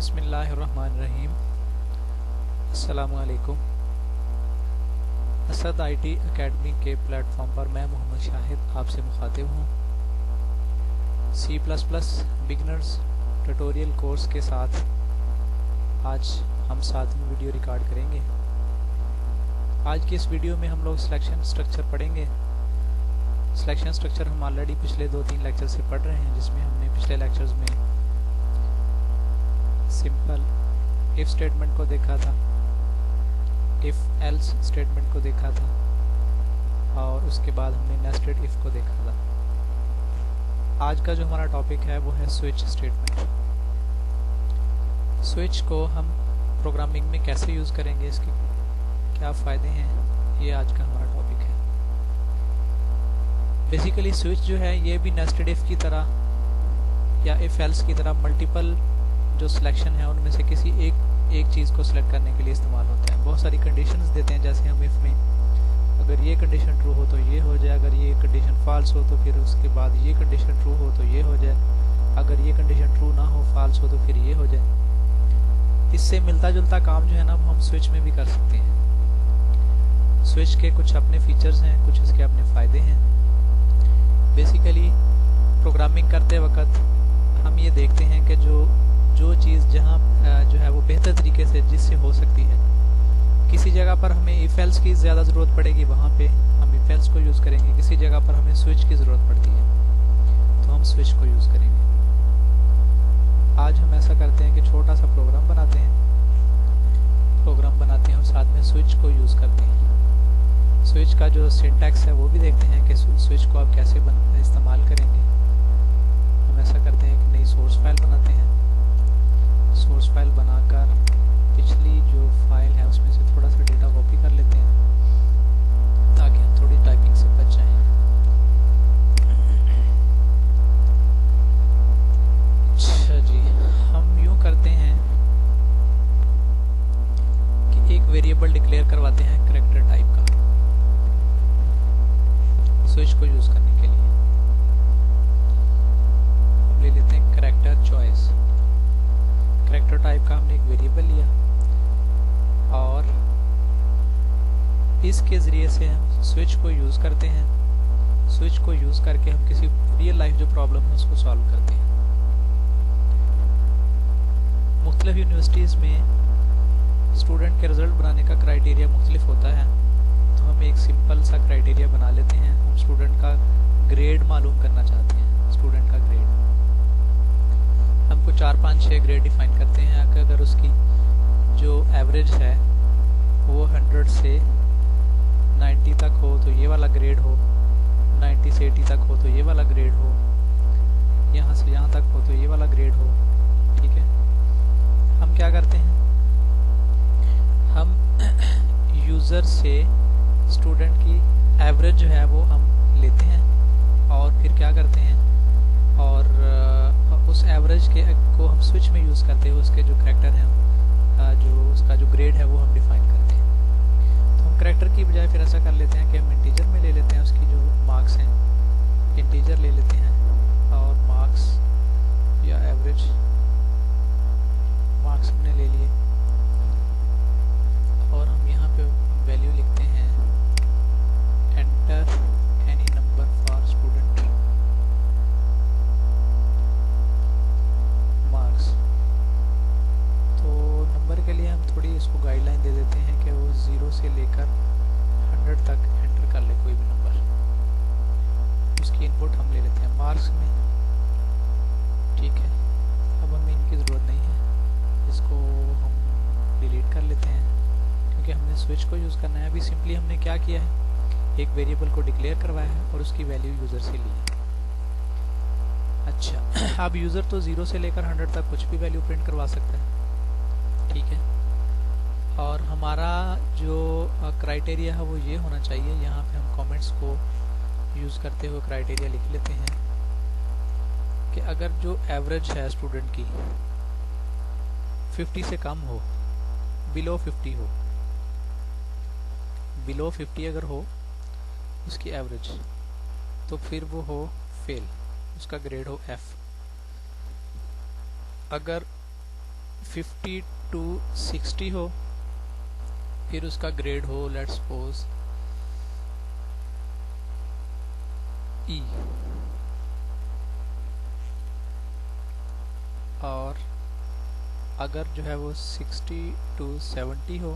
बिस्मिल्लाहिर्रहमानिर्रहीम। अस्सलामुअलैकुम। Asad IT academy के प्लेटफॉर्म पर मैं मोहम्मद शाहिद आपसे मुखातिब हूँ। C++ बिगिनर्स ट्यूटोरियल कोर्स के साथ आज हम 7वीं वीडियो रिकॉर्ड करेंगे। आज की इस वीडियो में हम लोग सिलेक्शन स्ट्रक्चर पढ़ेंगे। सिलेक्शन स्ट्रक्चर हम ऑलरेडी पिछले 2-3 लेक्चर से पढ़ रहे हैं, जिसमें हमने पिछले लेक्चर्स में सिंपल इफ स्टेटमेंट को देखा था, इफ एल्स स्टेटमेंट को देखा था और उसके बाद हमने नेस्टेड इफ को देखा था। आज का जो हमारा टॉपिक है वो है स्विच स्टेटमेंट। स्विच को हम प्रोग्रामिंग में कैसे यूज़ करेंगे, इसके क्या फ़ायदे हैं, ये आज का हमारा टॉपिक है। बेसिकली स्विच जो है ये भी नेस्टेड इफ की तरह या इफ एल्स की तरह मल्टीपल जो सिलेक्शन है उनमें से किसी एक चीज़ को सिलेक्ट करने के लिए इस्तेमाल होता है। बहुत सारी कंडीशंस देते हैं, जैसे हम इफ में अगर ये कंडीशन ट्रू हो तो ये हो जाए, अगर ये कंडीशन फॉल्स हो तो फिर उसके बाद ये कंडीशन ट्रू हो तो ये हो जाए, अगर ये कंडीशन ट्रू ना हो फॉल्स हो तो फिर ये हो जाए। इससे मिलता जुलता काम जो है ना हम स्विच में भी कर सकते हैं। स्विच के कुछ अपने फीचर्स हैं, कुछ इसके अपने फ़ायदे हैं। बेसिकली प्रोग्रामिंग करते वक्त हम ये देखते हैं कि जो चीज़ जहाँ जो है वो बेहतर तरीके से जिससे हो सकती है, किसी जगह पर हमें इफ एल्स की ज़्यादा ज़रूरत पड़ेगी, वहाँ पे हम इफ एल्स को यूज़ करेंगे। किसी जगह पर हमें स्विच की ज़रूरत पड़ती है तो हम स्विच को यूज़ करेंगे। आज हम ऐसा करते हैं कि छोटा सा प्रोग्राम बनाते हैं और साथ में स्विच को यूज़ करते हैं। स्विच का जो सिंटैक्स है वो भी देखते हैं कि स्विच को आप कैसे इस्तेमाल करेंगे। हम ऐसा करते हैं कि नई सोर्स फाइल बनाते हैं। सोर्स फाइल बनाकर पिछली जो फाइल है उसमें से थोड़ा सा डेटा कॉपी कर लेते हैं ताकि हम थोड़ी टाइपिंग से बच जाएं। अच्छा जी, हम यूँ करते हैं कि एक वेरिएबल डिक्लेयर करवाते हैं कैरेक्टर टाइप का स्विच को यूज़ करने के लिए। हम ले लेते हैं कैरेक्टर चॉइस। कैरेक्टर टाइप का हमने एक वेरिएबल लिया और इसके ज़रिए से हम स्विच को यूज़ करते हैं। स्विच को यूज़ करके हम किसी रियल लाइफ जो प्रॉब्लम है उसको सॉल्व करते हैं। मुख्तलिफ यूनिवर्सिटीज़ में स्टूडेंट के रिज़ल्ट बनाने का क्राइटेरिया मुख्तलिफ होता है, तो हम एक सिंपल सा क्राइटेरिया बना लेते हैं। हम स्टूडेंट का ग्रेड मालूम करना चाहते हैं। स्टूडेंट का ग्रेड हमको 4-5-6 ग्रेड डिफाइन करते हैं कि अगर उसकी जो एवरेज है वो 100 से 90 तक हो तो ये वाला ग्रेड हो, 90 से 80 तक हो तो ये वाला ग्रेड हो, यहाँ से यहाँ तक हो तो ये वाला ग्रेड हो। ठीक है, हम क्या करते हैं, हम यूज़र से स्टूडेंट की एवरेज जो है वो हम लेते हैं और फिर क्या करते हैं और उस एवरेज के को हम स्विच में यूज़ करते हैं। उसके जो करैक्टर हैं, जो उसका जो ग्रेड है वो हम डिफाइन करते हैं। तो हम करैक्टर की बजाय फिर ऐसा कर लेते हैं कि हम इंटीजर में ले लेते हैं उसकी जो मार्क्स हैं, इंटीजर ले लेते हैं और मार्क्स या एवरेज मार्क्स हमने ले लिए और हम यहाँ पे वैल्यू लिखते हैं enter any number for student marks. तो नंबर के लिए हम थोड़ी इसको गाइडलाइन दे देते हैं कि वो 0 से लेकर 100 तक एंटर कर ले कोई भी नंबर। उसकी इनपुट हम ले लेते हैं मार्क्स में। ठीक है, अब हमें इनकी ज़रूरत नहीं है, इसको हम डिलीट कर लेते हैं क्योंकि हमने स्विच को यूज़ करना है। अभी सिंपली हमने क्या किया है, एक वेरिएबल को डिक्लेयर करवाया है और उसकी वैल्यू यूज़र से ली है। अच्छा, अब यूज़र तो 0 से लेकर 100 तक कुछ भी वैल्यू प्रिंट करवा सकता है। ठीक है, और हमारा जो क्राइटेरिया है वो ये होना चाहिए। यहाँ पे हम कमेंट्स को यूज़ करते हुए क्राइटेरिया लिख लेते हैं कि अगर जो एवरेज है स्टूडेंट की 50 से कम हो, बिलो 50 हो, बिलो 50 अगर हो उसकी एवरेज, तो फिर वो हो फेल, उसका ग्रेड हो F। अगर 50 to 60 हो, फिर उसका ग्रेड हो लेट्स सपोज ई, और अगर जो है वो 60 to 70 हो,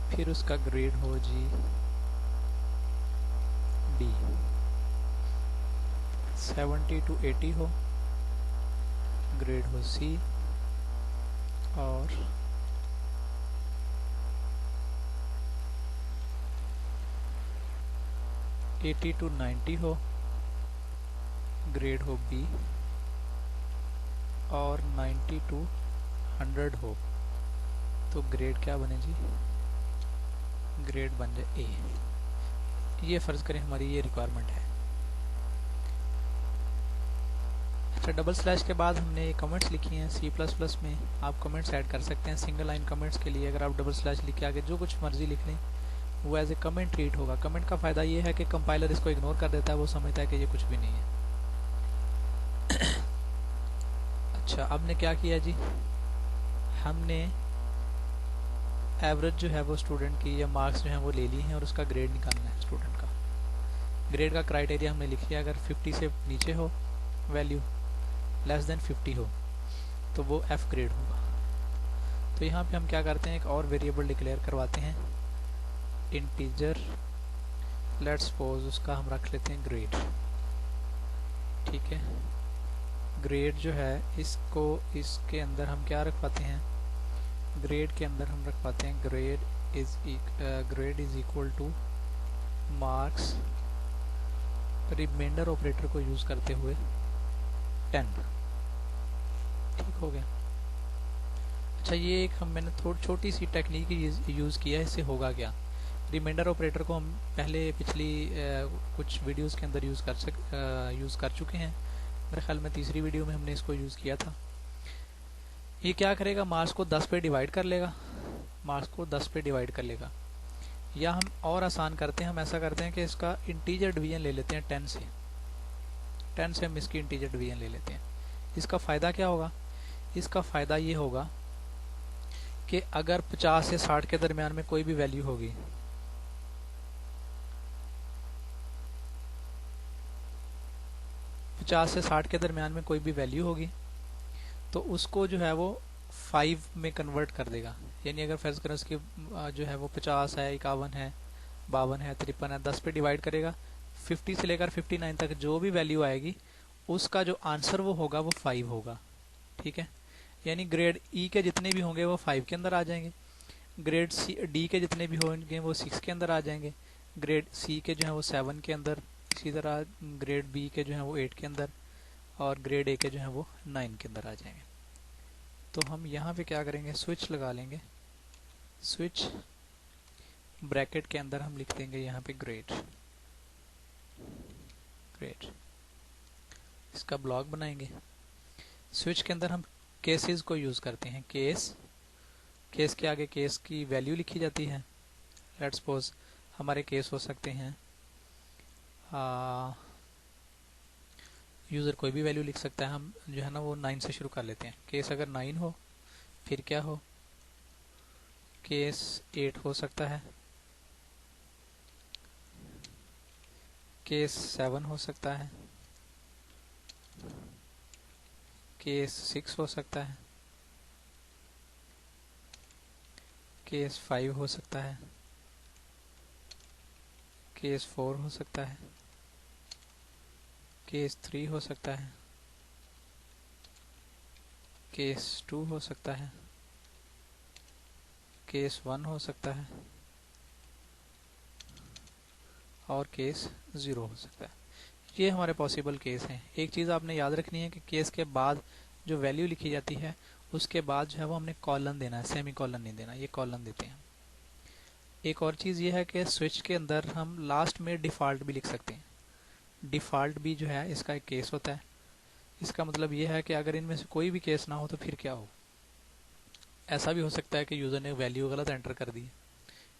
फिर उसका ग्रेड हो जी डी। 70 to 80 हो, ग्रेड हो सी, और 80 to 90 हो, ग्रेड हो बी, और 90 to 100 हो तो ग्रेड क्या बने जी, ग्रेड बन जाए ए। ये फ़र्ज़ करें हमारी ये रिक्वायरमेंट है। अच्छा, डबल स्लैश के बाद हमने कमेंट्स लिखी हैं C++ में। आप कमेंट्स ऐड कर सकते हैं सिंगल लाइन कमेंट्स के लिए। अगर आप डबल स्लैश लिख के आगे जो कुछ मर्जी लिख लें वो एज ए कमेंट ट्रीट होगा। कमेंट का फ़ायदा ये है कि कंपाइलर इसको इग्नोर कर देता है, वो समझता है कि ये कुछ भी नहीं है। अच्छा, अब ने क्या किया जी, हमने एवरेज जो है वो स्टूडेंट की या मार्क्स जो है वो ले ली हैं और उसका ग्रेड निकालना है स्टूडेंट का। ग्रेड का क्राइटेरिया हमने लिख लिया, अगर 50 से नीचे हो वैल्यू, लेस देन 50 हो तो वो एफ ग्रेड होगा। तो यहाँ पे हम क्या करते हैं, एक और वेरिएबल डिक्लेयर करवाते हैं, इंटीजर, लेट्स सपोज उसका हम रख लेते हैं ग्रेड। ठीक है, ग्रेड जो है इसको इसके अंदर हम क्या रख पाते हैं, ग्रेड के अंदर हम रख पाते हैं grade is equal to marks, remainder operator को यूज़ करते हुए 10। ठीक हो गया। अच्छा, ये एक मैंने थोड़ी छोटी सी टेक्निक यूज़ किया है, इससे होगा क्या, रिमाइंडर ऑपरेटर को हम पहले पिछली कुछ वीडियोस के अंदर यूज़ कर चुके हैं। मेरे ख्याल में तीसरी वीडियो में हमने इसको यूज़ किया था। ये क्या करेगा, मार्क्स को 10 पे डिवाइड कर लेगा, मार्क्स को 10 पे डिवाइड कर लेगा। या हम और आसान करते हैं, हम ऐसा करते हैं कि इसका इंटीजर डिवीजन ले लेते हैं 10 से। 10 से हम इसकी इंटीजर डिवीजन ले लेते हैं। इसका फ़ायदा क्या होगा, इसका फ़ायदा ये होगा कि अगर 50 से 60 के दरमियान में कोई भी वैल्यू होगी, से 60 के दरमियान में कोई भी वैल्यू होगी तो उसको जो है वो 5 में कन्वर्ट कर देगा। यानी अगर फर्ज करें उसकी जो है वो 50 है, 51 है, 52 है, 53 है, 10 पे डिवाइड करेगा, 50 से लेकर 59 तक जो भी वैल्यू आएगी उसका जो आंसर वो होगा वो 5 होगा। ठीक है, यानी ग्रेड ई के जितने भी होंगे वो 5 के अंदर आ जाएंगे, ग्रेड सी डी के जितने भी होंगे वो 6 के अंदर आ जाएंगे, ग्रेड सी के जो है वो 7 के अंदर, इसी तरह ग्रेड बी के जो है वो 8 के अंदर, और ग्रेड ए के जो है वो 9 के अंदर आ जाएंगे। तो हम यहाँ पे क्या करेंगे, स्विच लगा लेंगे, स्विच ब्रैकेट के अंदर हम लिख देंगे यहाँ पे ग्रेड, ग्रेड, इसका ब्लॉक बनाएंगे। स्विच के अंदर हम केसेस को यूज़ करते हैं, केस के आगे केस की वैल्यू लिखी जाती है। लेट्स सपोज हमारे केस हो सकते हैं, यूज़र कोई भी वैल्यू लिख सकता है, हम जो है ना वो 9 से शुरू कर लेते हैं। केस अगर 9 हो फिर क्या हो, केस 8 हो सकता है, केस 7 हो सकता है, केस 6 हो सकता है, केस 5 हो सकता है, केस 4 हो सकता है, केस 3 हो सकता है, केस 2 हो सकता है, केस 1 हो सकता है, और केस 0 हो सकता है। ये हमारे पॉसिबल केस हैं। एक चीज़ आपने याद रखनी है कि केस के बाद जो वैल्यू लिखी जाती है उसके बाद जो है वो हमने कॉलन देना है, सेमी कॉलन नहीं देना, ये कॉलन देते हैं। एक और चीज़ ये है कि स्विच के अंदर हम लास्ट में डिफ़ॉल्ट भी लिख सकते हैं। डिफ़ॉल्ट भी जो है इसका एक केस होता है। इसका मतलब ये है कि अगर इनमें से कोई भी केस ना हो तो फिर क्या हो, ऐसा भी हो सकता है कि यूज़र ने वैल्यू गलत एंटर कर दी।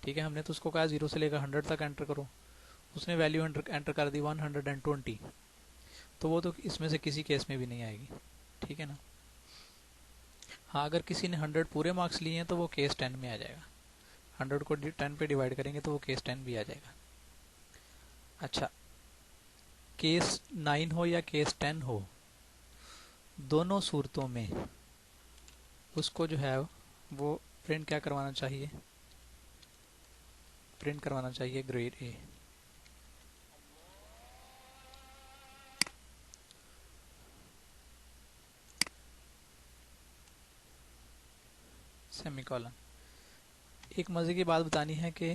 ठीक है, हमने तो उसको कहा 0 से लेकर 100 तक एंटर करो, उसने वैल्यू एंटर कर दी 120, तो वो तो इसमें से किसी केस में भी नहीं आएगी। ठीक है ना। हाँ, अगर किसी ने 100 पूरे मार्क्स लिए हैं तो वो केस 10 में आ जाएगा। 100 को 10 पे डिवाइड करेंगे तो वो केस 10 भी आ जाएगा। अच्छा, केस 9 हो या केस 10 हो, दोनों सूरतों में उसको जो है वो प्रिंट क्या करवाना चाहिए, प्रिंट करवाना चाहिए ग्रेड ए। सेमीकोलन। एक मज़े की बात बतानी है कि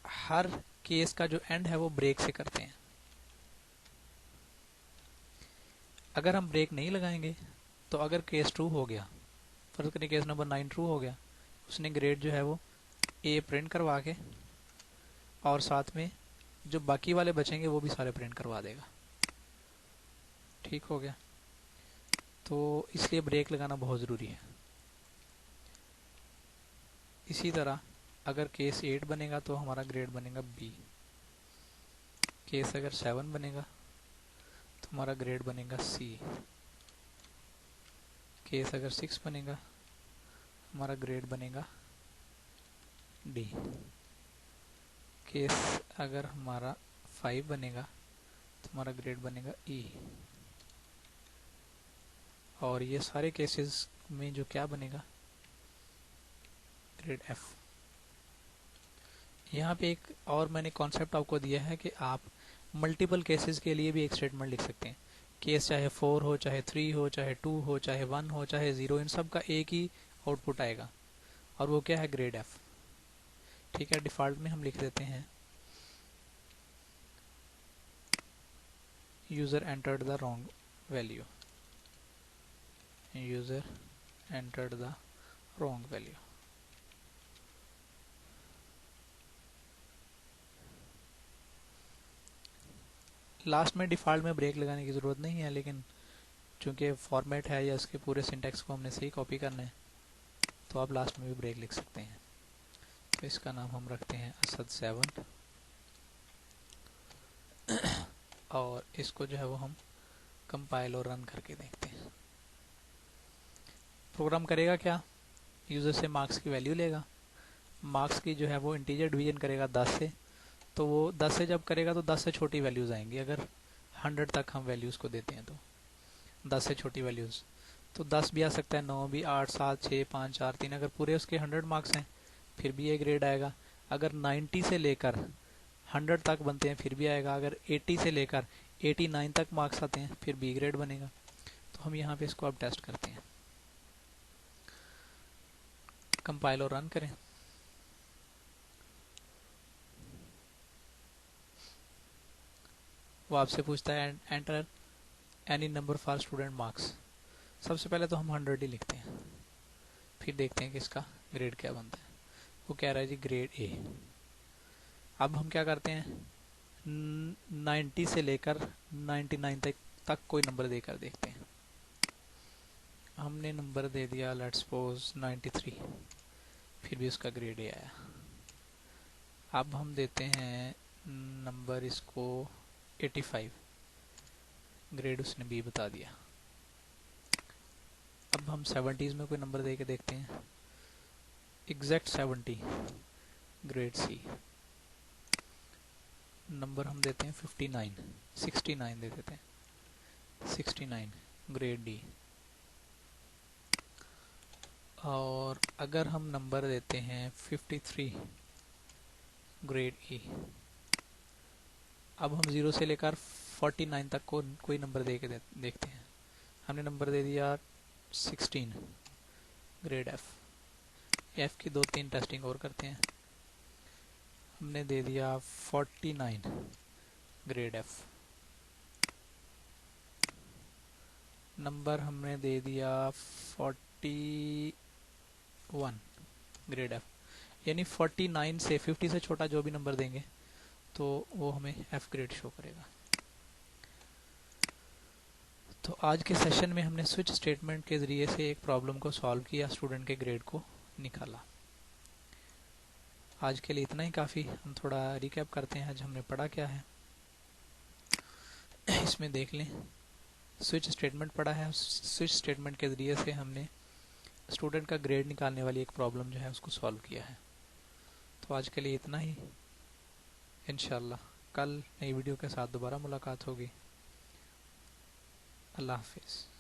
हर केस का जो एंड है वो ब्रेक से करते हैं। अगर हम ब्रेक नहीं लगाएंगे तो अगर केस ट्रू हो गया, फर्ज करिए केस नंबर 9 ट्रू हो गया, उसने ग्रेड जो है वो ए प्रिंट करवा के और साथ में जो बाकी वाले बचेंगे वो भी सारे प्रिंट करवा देगा। ठीक हो गया, तो इसलिए ब्रेक लगाना बहुत ज़रूरी है। इसी तरह अगर केस 8 बनेगा तो हमारा ग्रेड बनेगा बी। केस अगर 7 बनेगा तो हमारा ग्रेड बनेगा सी। केस अगर 6 बनेगा हमारा ग्रेड बनेगा डी। केस अगर हमारा 5 बनेगा तो हमारा ग्रेड बनेगा ई। और ये सारे केसेस में जो क्या बनेगा, ग्रेड एफ। यहाँ पे एक और मैंने कॉन्सेप्ट आपको दिया है कि आप मल्टीपल केसेस के लिए भी एक स्टेटमेंट लिख सकते हैं। केस चाहे 4 हो, चाहे 3 हो, चाहे 2 हो, चाहे 1 हो, चाहे 0, इन सब का एक ही आउटपुट आएगा और वो क्या है, ग्रेड एफ। ठीक है, डिफ़ॉल्ट में हम लिख देते हैं user entered the wrong value, user entered the wrong value. Last में डिफ़ॉल्ट में ब्रेक लगाने की ज़रूरत नहीं है, लेकिन चूंकि फॉर्मेट है या इसके पूरे सिंटैक्स को हमने सही कॉपी करना है तो आप लास्ट में भी ब्रेक लिख सकते हैं। तो इसका नाम हम रखते हैं असद 7 और इसको जो है वो हम कंपाइल और रन करके देखते हैं। प्रोग्राम करेगा क्या, यूज़र से मार्क्स की वैल्यू लेगा, मार्क्स की जो है वो इंटीजर डिवीजन करेगा 10 से, तो वो 10 से जब करेगा तो 10 से छोटी वैल्यूज़ आएंगी। अगर 100 तक हम वैल्यूज़ को देते हैं तो 10 से छोटी वैल्यूज़, तो 10 भी आ सकता है, 9 भी, 8, 7, 6, 5, 4, 3। अगर पूरे उसके 100 मार्क्स हैं फिर भी ये ग्रेड आएगा। अगर 90 से लेकर 100 तक बनते हैं फिर भी आएगा। अगर 80 से लेकर 89 तक मार्क्स आते हैं फिर बी ग्रेड बनेगा। तो हम यहाँ पे इसको अब टेस्ट करते हैं। कंपाइल और रन करें। वो आपसे पूछता है enter any number for student marks. सबसे पहले तो हम 100 ही लिखते हैं, फिर देखते हैं कि इसका ग्रेड क्या बनता है। वो कह रहा है जी ग्रेड ए। अब हम क्या करते हैं, 90 से लेकर 99 तक कोई नंबर देकर देखते हैं। हमने नंबर दे दिया लेट्स सपोज 93, फिर भी उसका ग्रेड ए आया। अब हम देते हैं नंबर इसको 85, ग्रेड उसने बी बता दिया। अब हम 70s में कोई नंबर दे के देखते हैं, एग्जैक्ट 70, ग्रेड सी। नंबर हम देते हैं 59, 69 दे देते हैं, 69 ग्रेड डी। और अगर हम नंबर देते हैं 53, ग्रेड ई। अब हम 0 से लेकर 49 तक को कोई नंबर दे के देखते हैं। हमने नंबर दे दिया 16, ग्रेड एफ। एफ की 2-3 टेस्टिंग और करते हैं। हमने दे दिया 49, ग्रेड एफ। नंबर हमने दे दिया 41, ग्रेड एफ। यानी 49 से 50 से छोटा जो भी नंबर देंगे तो वो हमें एफ ग्रेड शो करेगा। तो आज के सेशन में हमने स्विच स्टेटमेंट के ज़रिए से एक प्रॉब्लम को सॉल्व किया, स्टूडेंट के ग्रेड को निकाला। आज के लिए इतना ही काफ़ी। हम थोड़ा रिकैप करते हैं आज हमने पढ़ा क्या है। इसमें देख लें, स्विच स्टेटमेंट पढ़ा है। स्विच स्टेटमेंट के ज़रिए से हमने स्टूडेंट का ग्रेड निकालने वाली एक प्रॉब्लम जो है उसको सॉल्व किया है। तो आज के लिए इतना ही। इंशाल्लाह कल नई वीडियो के साथ दोबारा मुलाकात होगी। अल्लाह हाफिज़।